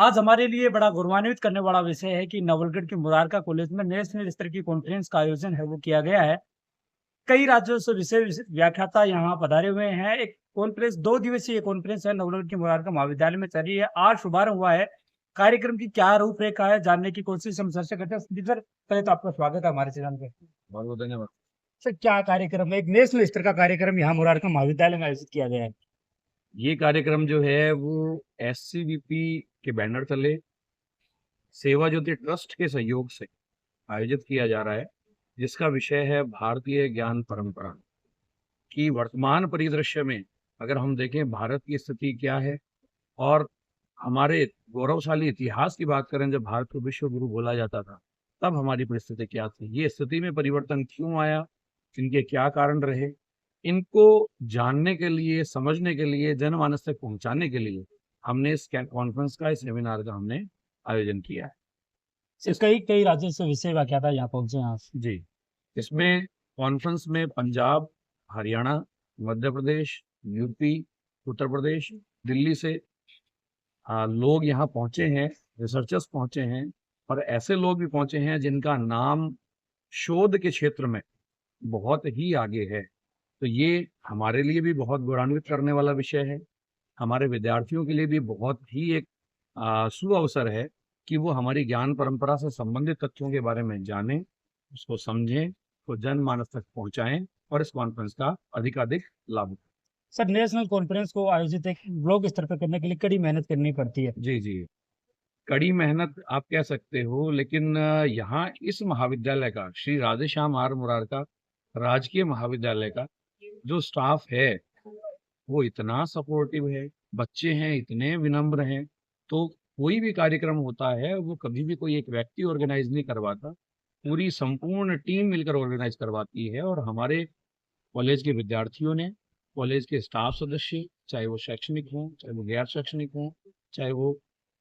आज हमारे लिए बड़ा गौरवान्वित करने वाला विषय है कि नवलगढ़ के मुरारका कॉलेज में नेशनल स्तर की कॉन्फ्रेंस का आयोजन है वो किया गया है। कई राज्यों से विषय व्याख्याता यहाँ पधारे हुए हैं। एक कॉन्फ्रेंस 2 दिवसीय कॉन्फ्रेंस है नवलगढ़ के मुरारका महाविद्यालय में चल रही है। आज शुभारंभ हुआ है। कार्यक्रम की क्या रूपरेखा है जानने की कोशिश हम सर से करते हैं। सर, पहले तो आपका स्वागत है हमारे चैनल पे। बहुत-बहुत धन्यवाद। सर, क्या कार्यक्रम है? एक नेशनल स्तर का कार्यक्रम यहाँ मुरारका महाविद्यालय में आयोजित किया गया है। ये कार्यक्रम जो है वो एससीवीपी के बैनर तले सेवा ज्योति ट्रस्ट के सहयोग से आयोजित किया जा रहा है, जिसका विषय है भारतीय ज्ञान परंपरा की वर्तमान परिदृश्य में अगर हम देखें भारत की स्थिति क्या है और हमारे गौरवशाली इतिहास की बात करें, जब भारत को विश्व गुरु बोला जाता था, तब हमारी परिस्थिति क्या थी? ये स्थिति में परिवर्तन क्यों आया? इनके क्या कारण रहे? इनको जानने के लिए, समझने के लिए, जनमानस तक पहुंचाने के लिए हमने इस कॉन्फ्रेंस का, इस सेमिनार का हमने आयोजन किया है। सर, कई कई राज्यों से विषय व्याख्याता यहाँ पहुंचे हैं आज। जी, इसमें कॉन्फ्रेंस में पंजाब, हरियाणा, मध्य प्रदेश, यूपी, उत्तर प्रदेश, दिल्ली से लोग यहाँ पहुंचे हैं, रिसर्चर्स पहुंचे हैं और ऐसे लोग भी पहुंचे हैं जिनका नाम शोध के क्षेत्र में बहुत ही आगे है। तो ये हमारे लिए भी बहुत गौरवान्वित करने वाला विषय है। हमारे विद्यार्थियों के लिए भी बहुत ही एक सुअवसर है कि वो हमारी ज्ञान परंपरा से संबंधित तथ्यों के बारे में जानें, उसको समझें, तो जनमानस तक पहुंचाएं और इस कॉन्फ्रेंस का अधिकाधिक लाभ उठाएं। सर, नेशनल कॉन्फ्रेंस को आयोजित एक ब्लॉक स्तर पर करने के लिए कड़ी मेहनत करनी पड़ती है। जी, जी। कड़ी मेहनत आप कह सकते हो, लेकिन यहाँ इस महाविद्यालय का, श्री राधेश्याम आर मुरारका राजकीय महाविद्यालय का जो स्टाफ है, वो इतना सपोर्टिव है, बच्चे हैं इतने विनम्र हैं, तो कोई भी कार्यक्रम होता है, वो कभी भी कोई एक व्यक्ति ऑर्गेनाइज़ नहीं करवाता, पूरी संपूर्ण टीम मिलकर ऑर्गेनाइज़ करवाती है और हमारे कॉलेज के विद्यार्थियों ने, कॉलेज के स्टाफ सदस्य, चाहे वो शैक्षणिक हों, चाहे वो गैर शैक्षणिक हों, चाहे वो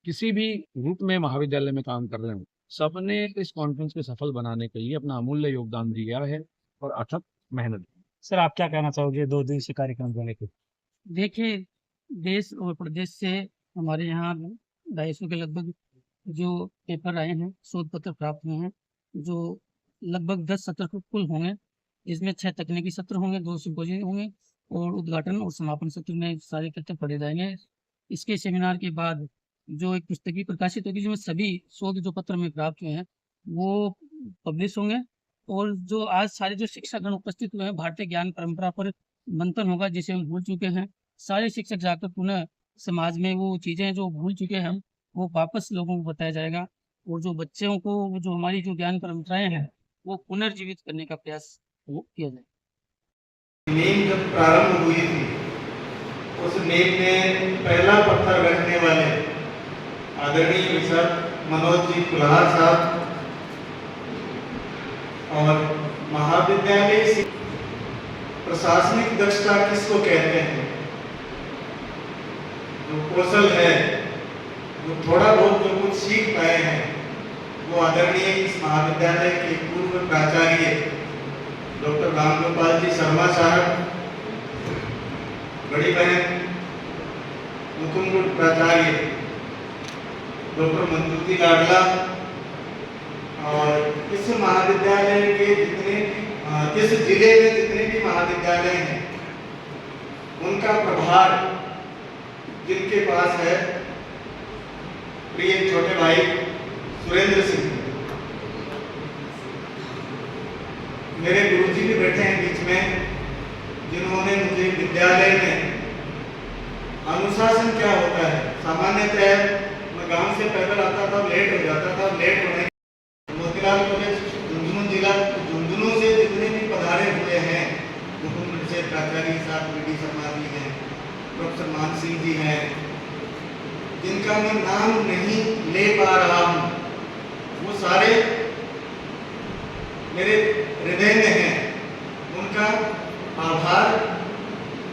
किसी भी रूप में महाविद्यालय में काम कर रहे हों, सबने इस कॉन्फ्रेंस को सफल बनाने के लिए अपना अमूल्य योगदान दिया है और अथक मेहनत की। सर, आप क्या कहना चाहोगे 2 दिवसीय कार्यक्रम को लेके? देखिए, देश और प्रदेश से हमारे यहाँ 250 के लगभग जो पेपर आए हैं, शोध पत्र प्राप्त हुए हैं, जो लगभग 10 सत्र कुल होंगे। इसमें 6 तकनीकी सत्र होंगे, 2 सिम्पोजियम होंगे और उद्घाटन और समापन सत्र में सारे तथ्य पढ़े जाएँगे। इसके सेमिनार के बाद जो एक पुस्तक भी प्रकाशित होगी, जिसमें सभी शोध जो पत्र में प्राप्त हुए हैं, वो पब्लिश होंगे और जो आज सारे जो शिक्षकगण उपस्थित हुए हैं, भारतीय ज्ञान परंपरा पर मंथन होगा, जिसे हम भूल चुके हैं। सारे शिक्षक जाकर पुनः समाज में वो चीज़ें जो भूल चुके हैं हम, वो वापस लोगों को बताया जाएगा और जो बच्चों को वो जो हमारी जो ज्ञान परंपराएँ हैं, वो पुनर्जीवित करने का प्रयास वो किया जाए। नींव जब प्रारंभ हुई थी, उस नींव में पहला पत्थर रखने वाले आदरणीय विशा मनोज जी कुल्हार साहब और महाविद्यालय से प्रशासनिक दक्षता किसको कहते हैं, जो कौशल है, जो थोड़ा बहुत जो कुछ सीख पाए हैं, वो आदरणीय इस महाविद्यालय के पूर्व प्राचार्य डॉक्टर रामगोपाल जी शर्मा साहब, बड़ी बहन मुकुंद प्राचार्य डॉक्टर मंजूती लाडला और इस महाविद्यालय के इस जिले में जितने भी महाविद्यालय हैं, उनका प्रभार जिनके पास है, प्रिय छोटे भाई सुरेंद्र सिंह, मेरे गुरुजी भी बैठे हैं बीच में, जिन्होंने मुझे विद्यालय में अनुशासन क्या होता है, सामान्यतः मैं गांव से पैदल आता था, लेट हो जाता था, लेट होने मोतीलाल कॉलेज झुंझुनू जिला झुंझुनू से जितने भी पधारे हुए हैं, मुकुंद से प्राचार्य साहब वी डी शर्मा जी हैं, प्रोफेसर मान सिंह जी हैं, जिनका मैं नाम नहीं ले पा रहा हूँ, वो सारे मेरे हृदय में हैं। उनका आभार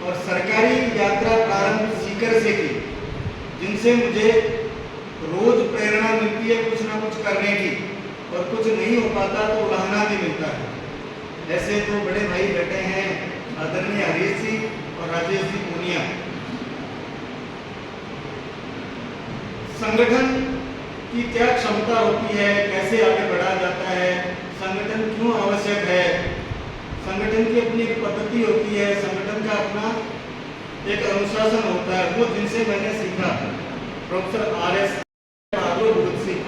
और सरकारी यात्रा प्रारंभ सीकर से की, जिनसे मुझे रोज प्रेरणा मिलती है कुछ ना कुछ करने की, और कुछ नहीं हो पाता तो उलाहना भी मिलता है। ऐसे तो बड़े भाई बैठे हैं आदरणीय हरीश जी और राजेश जी पूनिया। संगठन की क्या क्षमता होती है, कैसे आगे बढ़ाया जाता है, संगठन क्यों आवश्यक है, संगठन की अपनी एक पद्धति होती है, संगठन का अपना एक अनुशासन होता है, वो जिनसे मैंने सीखा प्रोफेसर RS भगत सिंह,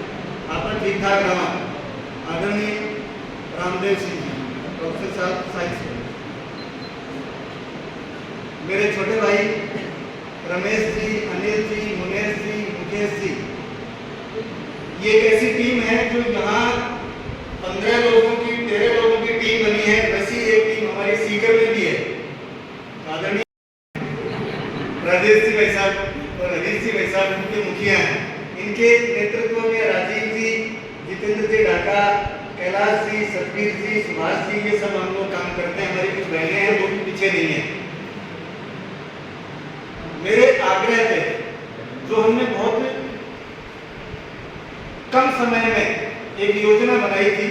आपका ठीक ठाक रहा, आदरणीय रामदेव सिंह जी, प्रोफेसर साहब साइंस के, मेरे छोटे भाई रमेश जी, अनिल जी, मुनेश जी, मुकेश जी, ये एक ऐसी टीम है जो यहाँ 15 लोगों की 13 लोगों की टीम बनी है, वैसी एक टीम हमारी सीकर में भी है। आदरणीय राजेश जी भाई साहब और हरीश जी भाई साहब उनके मुखिया हैं, इनके नेतृत्व में राजीव जी, जितेंद्र जी ढाका, कैलाश जी, सतवीर जी, सुभाष जी, ये सब हम लोग काम करते हैं। हमारी कुछ बहनें हैं वो भी पीछे नहीं है। मेरे आग्रह पे जो हमने बहुत कम समय में एक योजना बनाई थी,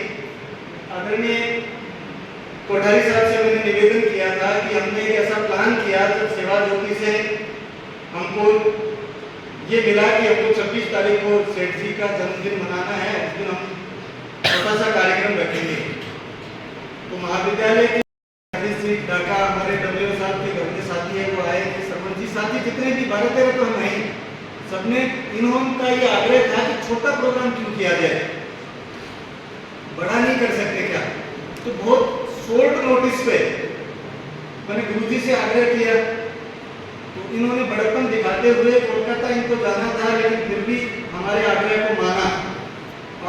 आदरणीय कोठारी साहब से मैंने निवेदन किया था कि हमने एक ऐसा प्लान किया जब सेवा ज्योति से हमको ये मिला कि हमको 26 तारीख को सेठ जी का जन्मदिन मनाना है, उस दिन हम छोटा सा कार्यक्रम रखेंगे। तो महाविद्यालय के ढाका हमारे डब्ल्यू साहब के घर के साथी है, वो आए थे, सरपंच जी साथी जितने भी 12-13 तो हम नहीं, सबने इन्होंने ये आग्रह था कि छोटा प्रोग्राम क्यों किया जाए, बड़ा नहीं कर सकते क्या? तो बहुत शॉर्ट नोटिस पे मैंने गुरुजी से आग्रह किया, तो इन्होंने बड़प्पन दिखाते हुए कोलकाता इनको जाना था, लेकिन फिर भी हमारे आग्रह को माना।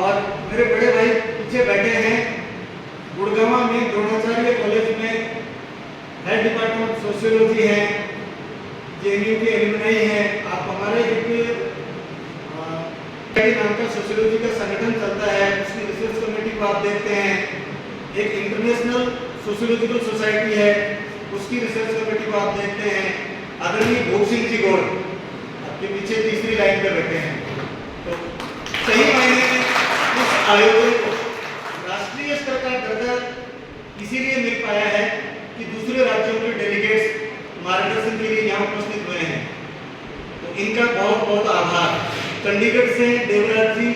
और मेरे बड़े भाई पीछे बैठे हैं, गुड़गांव में द्रोणाचार्य कॉलेज में हेड डिपार्टमेंट सोशियोलॉजी है, JNU के एलुमनाई हैं। आप हमारे एक नाम का सोशियोलॉजी का संगठन चलता है, उसकी रिसर्च कमेटी को आप देखते हैं, एक इंटरनेशनल सोशियोलॉजिकल सोसाइटी है, उसकी रिसर्च कमेटी को आप देखते हैं। आदरणीय भूप सिंह जी गौड़ आपके पीछे तीसरी लाइन पर बैठे हैं। तो सही मायने में इस आयोजन को राष्ट्रीय स्तर का दर्जा इसीलिए मिल पाया है कि दूसरे राज्यों के डेलीगेट्स मार्गदर्शन के लिए यहाँ उपस्थित हुए हैं, तो इनका बहुत बहुत आभार। चंडीगढ़ से देवराज जी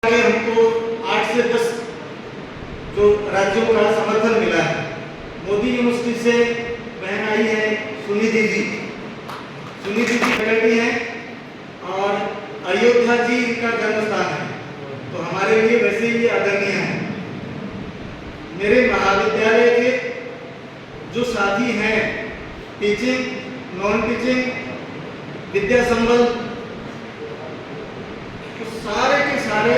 के हमको 8 से 10 जो राज्यों का समर्थन मिला है। मोदी यूनिवर्सिटी से बहन आई है सुनिधि जी फैकल्टी हैं, और अयोध्या जी इनका जन्म स्थान है, तो हमारे लिए वैसे ही आदरणीय है। मेरे महाविद्यालय के जो साथी हैं, टीचिंग, नॉन टीचिंग, विद्या संबल, तो सारे के सारे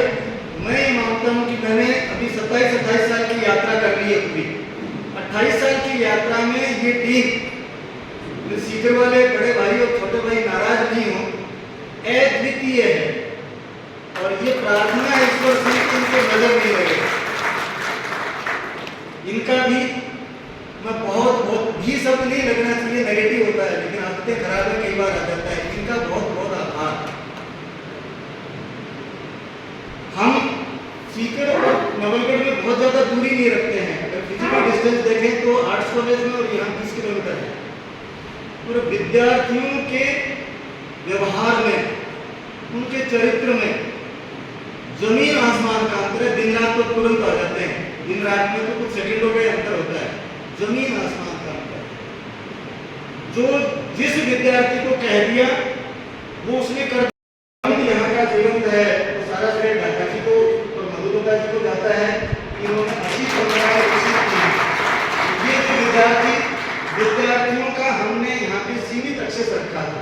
मैं ये मानता हूँ कि मैंने अभी 27-28 साल की यात्रा कर ली है पूरी। 28 साल की यात्रा में ये टीम, सीकर वाले बड़े भाई और छोटे भाई नाराज नहीं हो, अद्वितीय है, और ये प्रार्थना है ईश्वर से कि इनको नजर नहीं लगे। इनका भी मैं बहुत भी शब्द नहीं लगना चाहिए, नेगेटिव होता है, लेकिन आदतें खराब है, कई बार आ जाता है। इनका बहुत बहुत आभार। हम सीकर और नवलगढ़ में बहुत ज्यादा दूरी नहीं रखते हैं, अगर फिजिकल डिस्टेंस देखें तो आर्ट्स कॉलेज में और यहाँ 20 किलोमीटर है। और विद्यार्थियों के व्यवहार में, उनके चरित्र में जमीन आसमान का अंतर है। दिन रात तो तुरंत आ जाते हैं, दिन रात में तो कुछ सेकंडों का अंतर होता है, जमीन आसमान का अंतर। जो जिस विद्यार्थी को कह दिया वो उसने कर, यहाँ का जीवन है वो सारा श्रेय ढाका जी को और मधुबा जी को जाता है। इन्होंने अच्छी परंपरा विकसित की। ये विद्यार्थियों का हमने यहाँ पे सीमित एक्सेस रखा था,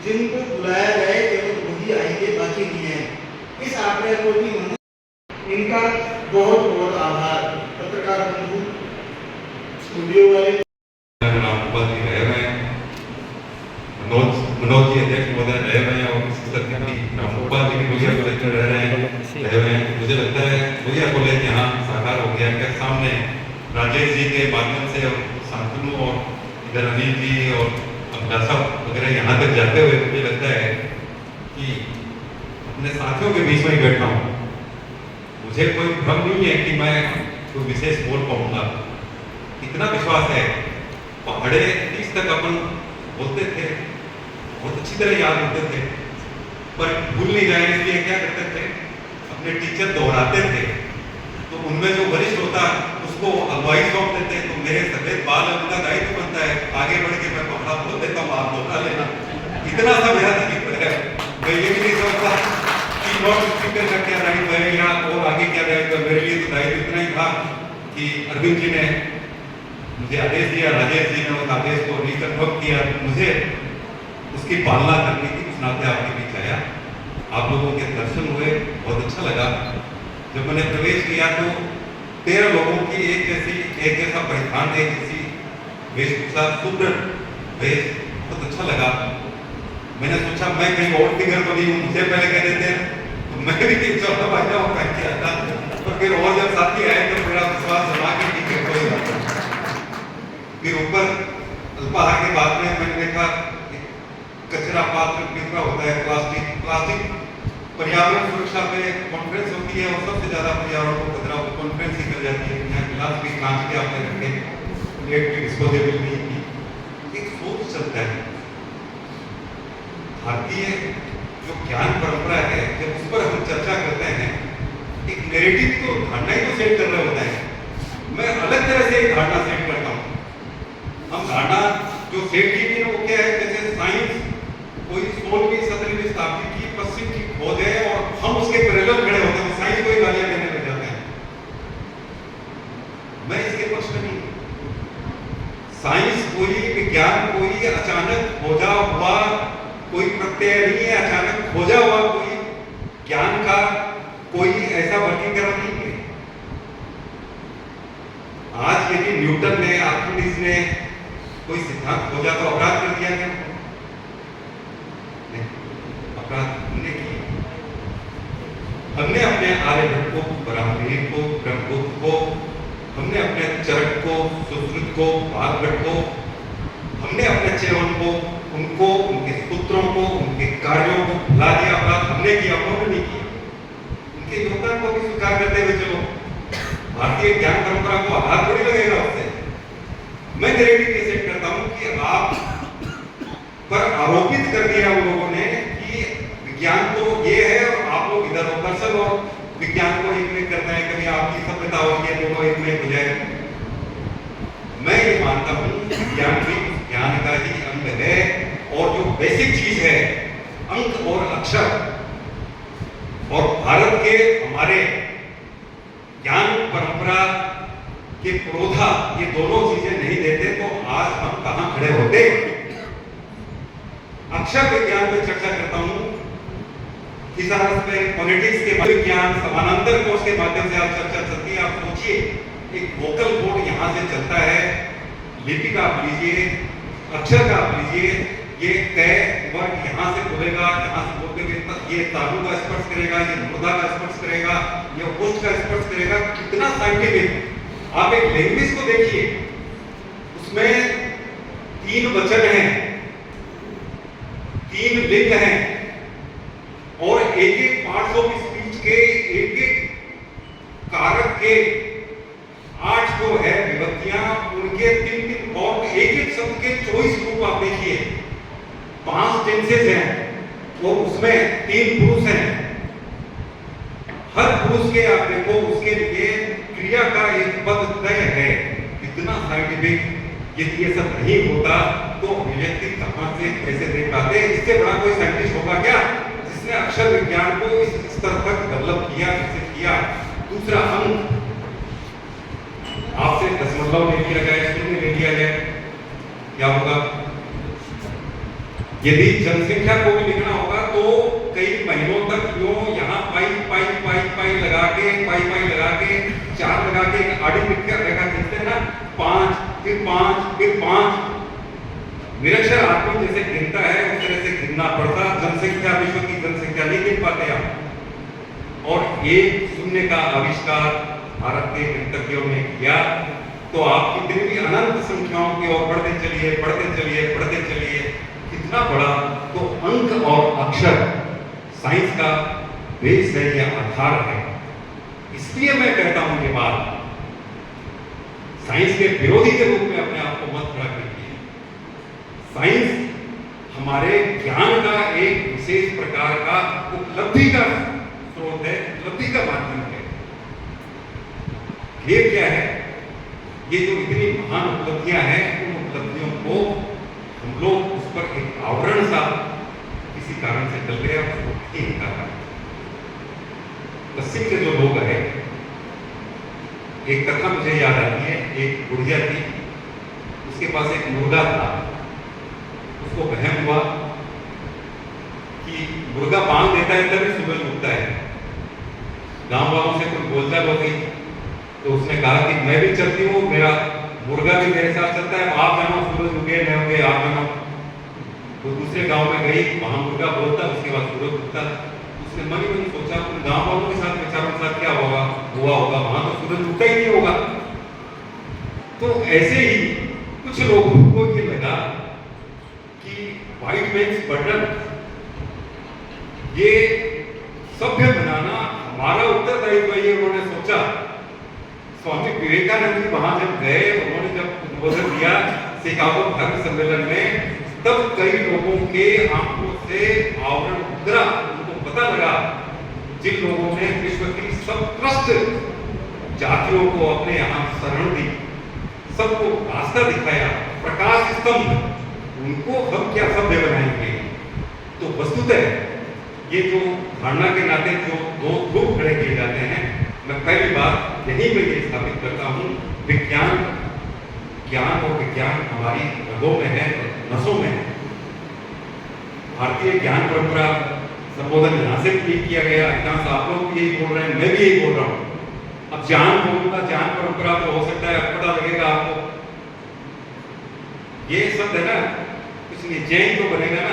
जिनको बुलाया जाए केवल वही आएंगे, बाकी नहीं है। इस आंकड़े को भी उन्होंने, इनका बहुत बहुत आभार। पत्रकार बंधु, स्टूडियो वाले मनोज जी अध्यक्ष महोदय रहे हुए हैं, और रामगोपाल जी भी भैया कॉलेज में रह रहे हैं। मुझे लगता है भैया कॉलेज यहाँ साकार हो गया क्या सामने राजेश जी के माध्यम से, और शांतनु और इधर अनिल जी और अब्दासा वगैरह यहाँ तक जाते हुए मुझे लगता है कि अपने साथियों के बीच में ही बैठा हूँ। मुझे कोई भ्रम नहीं है कि मैं कोई विशेष बोल पाऊंगा, इतना विश्वास है। पहाड़े 30 तक अपन बोलते थे, बहुत अच्छी तरह याद होते थे, पर भूल नहीं जाए इसलिए क्या करते थे, अपने टीचर दोहराते थे, तो उनमें जो वरिष्ठ होता उसको अगुवाई सौंप देते। तो मेरे सफेद बाल है, उनका दायित्व बनता है आगे बढ़ के मैं पकड़ा बोल देता हूँ, आप दोहरा लेना। इतना सा मेरा दायित्व है, मैं ये भी नहीं समझता कि नॉट स्पीकर का क्या दायित्व है या और आगे क्या दायित्व है। मेरे लिए तो दायित्व इतना ही था कि अरविंद जी ने मुझे आदेश दिया, राजेश जी ने उस आदेश को रिकन्फर्म किया, मुझे उसकी पालना करनी थी, उस नाते आपके बीच आया। आप लोगों के दर्शन हुए, बहुत अच्छा लगा। जब मैंने प्रवेश किया तो 13 लोगों की एक जैसा परिधान, एक जैसी वेशभूषा, शुभ्र वेश, बहुत अच्छा लगा। मैंने सोचा मैं कहीं और फिगर तो नहीं हूँ, मुझे पहले कह देते हैं तो मैं भी एक चौथा बाजा और पहन के आता, तो फिर और जब साथी आए तो मेरा विश्वास जमा के ठीक है कोई बात नहीं। फिर ऊपर अल्पाहार के बाद में मैंने देखा कचरा पात्र कितना होता है, प्लास्टिक पर्यावरण सुरक्षा पे कॉन्फ्रेंस होती है और सबसे ज्यादा पर्यावरण को खतरा कॉन्फ्रेंस ही कर जाती है। यहाँ गिलास भी कांच के आपने रखे, प्लेट भी डिस्पोजेबल नहीं की। एक सोच चलता है भारतीय जो ज्ञान परंपरा है, जब उस पर हम चर्चा करते हैं, एक नैरेटिव तो धारणा ही तो सेट कर रहे होता है। मैं अलग तरह से एक धारणा सेट करता हूँ। हम धारणा जो सेट की थी वो क्या है, जैसे साइंस कोई 16वीं 17वीं शताब्दी की पश्चिम की खोज है और हम उसके पैरेलल खड़े होते हैं, साइंस को ही गालियां देने लग जाते हैं। मैं इसके पक्ष में नहीं। साइंस कोई विज्ञान कोई अचानक खोजा हुआ कोई प्रत्यय नहीं है, अचानक खोजा हुआ कोई ज्ञान का कोई ऐसा वर्गीकरण नहीं है। आज यदि न्यूटन ने, आर्किमिडीज ने कोई सिद्धांत खोजा तो अपराध कर दिया क्या? नहीं, अपराध हमने किया। हमने अपने आर्यभट्ट को, ब्राह्मणी को, ब्रह्मगुप्त को, हमने अपने चरक को, सुश्रुत को, भागवत को, हमने अपने च्यवन को, उनको, उनके पुत्रों को, उनके कार्यों को भुला दिया। अपराध हमने किया, उन्होंने नहीं किया। उनके योगदान को भी स्वीकार करते हुए चलो, भारतीय ज्ञान परंपरा को आघात थोड़ी लगेगा उससे। मैं नैरेटिव ये सेट करता हूं कि आप पर आरोपित कर दिया उन लोगों ने कि विज्ञान तो ये है और आप लोग इधर हो। दरअसल और विज्ञान को एक में करना है, कभी आपकी सभ्यता होगी, दोनों एक में हो जाए। मैं ये मानता हूं विज्ञान भी ज्ञान का ही अंग है और जो बेसिक चीज है अंक और अक्षर, और भारत के हमारे ज्ञान परंपरा के प्रोधा ये दोनों चीजें नहीं देते तो आज हम कहां खड़े होते। अक्षर विज्ञान पे चर्चा करता हूं, थिसारस पे, पॉलिटिक्स के विज्ञान समानांतर कोर्स के माध्यम से आप चर्चा चलती है। आप सोचिए एक वोकल कोड यहां से चलता है, लिपि का आप लीजिए, अक्षर का आप लीजिए, ये कै वर्ग यहाँ से बोलेगा, यहाँ से बोलते हुए ये तालु का स्पर्श करेगा, ये मुर्दा का स्पर्श करेगा, ये ओष्ठ का स्पर्श करेगा। कितना साइंटिफिक। आप एक लैंग्वेज को देखिए, उसमें 3 वचन हैं, 3 लिंग हैं और एक पार्ट्स ऑफ स्पीच के एक कारक के 8 जो है विभक्तियां, उनके 3 फॉर्म, एक शब्द के 24 रूप आप देखिए। 5 टेंसेस हैं तो उसमें 3 पुरुष हैं। हर पुरुष के आप देखो उसके लिए क्रिया का एक पद तय है। इतना साइंटिफिक यदि ये सब नहीं होता तो अभिव्यक्ति कहां से कैसे दे पाते। इससे बड़ा कोई साइंटिस्ट होगा क्या जिसने अक्षर विज्ञान को इस स्तर तक डेवलप किया, विकसित किया। दूसरा अंक आपसे दशमलव ले लिया जाए, शून्य ले लिया जाए, क्या होगा? यदि जनसंख्या को भी लिखना होगा तो कई महीनों तक यूं यहाँ पाई लगा के 4 लगा के आड़ी लिखकर रेखा खींचते हैं ना, 5 फिर 5 फिर 5। निरक्षर आदमी जैसे गिनता है उस तरह से गिनना पड़ता। जनसंख्या, विश्व की जनसंख्या नहीं गिन पाते आप। और एक शून्य का आविष्कार भारत के गणतज्ञों ने किया तो आप कितनी भी अनंत संख्याओं की ओर बढ़ते चलिए। कितना बड़ा तो अंक और अक्षर साइंस का बेस है या आधार है। इसलिए मैं कहता हूं ये बात, साइंस के विरोधी के रूप में अपने आप को मत खड़ा कीजिए। साइंस हमारे ज्ञान का एक विशेष प्रकार का उपलब्धि का स्रोत है, उपलब्धि का माध्यम है। ये क्या है? ये जो इतनी महान उपलब्धियां हैं, उन उपलब्धियों को हम लोग उस पर एक आवरण सा किसी कारण से चल गया, उसको नहीं निकाला। पश्चिम के जो लोग हैं, एक कथा मुझे याद आती है। एक बुढ़िया थी, उसके पास एक मुर्गा था। उसको वहम हुआ कि मुर्गा बांध देता है तभी सूरज उगता है। गांव वालों से कोई बोलचाल हो गई तो उसने कहा कि मैं भी चलती हूँ, मेरा मुर्गा भी मेरे साथ चलता है, आप जानो सूरज उगे न उगे, आप जानो। तो दूसरे गांव में गई, वहां मुर्गा बोलता, उसके बाद सूरज उगता। उसने मन ही मन सोचा अपने गांव वालों के साथ, विचारों के साथ क्या हुआ होगा, वहां तो सूरज उगता ही नहीं होगा। तो ऐसे ही कुछ लोगों को ये लगा कि व्हाइट मैन्स बर्डन, ये सभ्य बनाना हमारा उत्तरदायित्व, ये उन्होंने सोचा। स्वामी विवेकानंद जी वहां जब गए, उन्होंने जब उद्बोधन दिया शिकागो धर्म सम्मेलन में, तब कई लोगों के आंखों से आवरण उतरा। उनको पता लगा, जिन लोगों ने विश्व की सब त्रस्त जातियों को अपने यहाँ शरण दी, सबको रास्ता दिखाया, प्रकाश स्तंभ, उनको हम क्या सभ्य बनाएंगे। तो वस्तुतः ये जो धारणा के नाते जो दो ग्रुप खड़े किए जाते हैं, मैं पहली बात यहीं पे ये स्थापित करता हूँ, विज्ञान, ज्ञान और विज्ञान हमारी रगों में है, नसों में है। भारतीय ज्ञान परंपरा संबोधन यहाँ से भी किया गया, अधिकांश आप लोग भी यही बोल रहे हैं, मैं भी यही बोल रहा हूँ। अब ज्ञान बोलूंगा, ज्ञान परंपरा तो हो सकता है पता लगेगा आपको, ये शब्द है ना, कुछ नहीं, जैन तो बनेगा ना।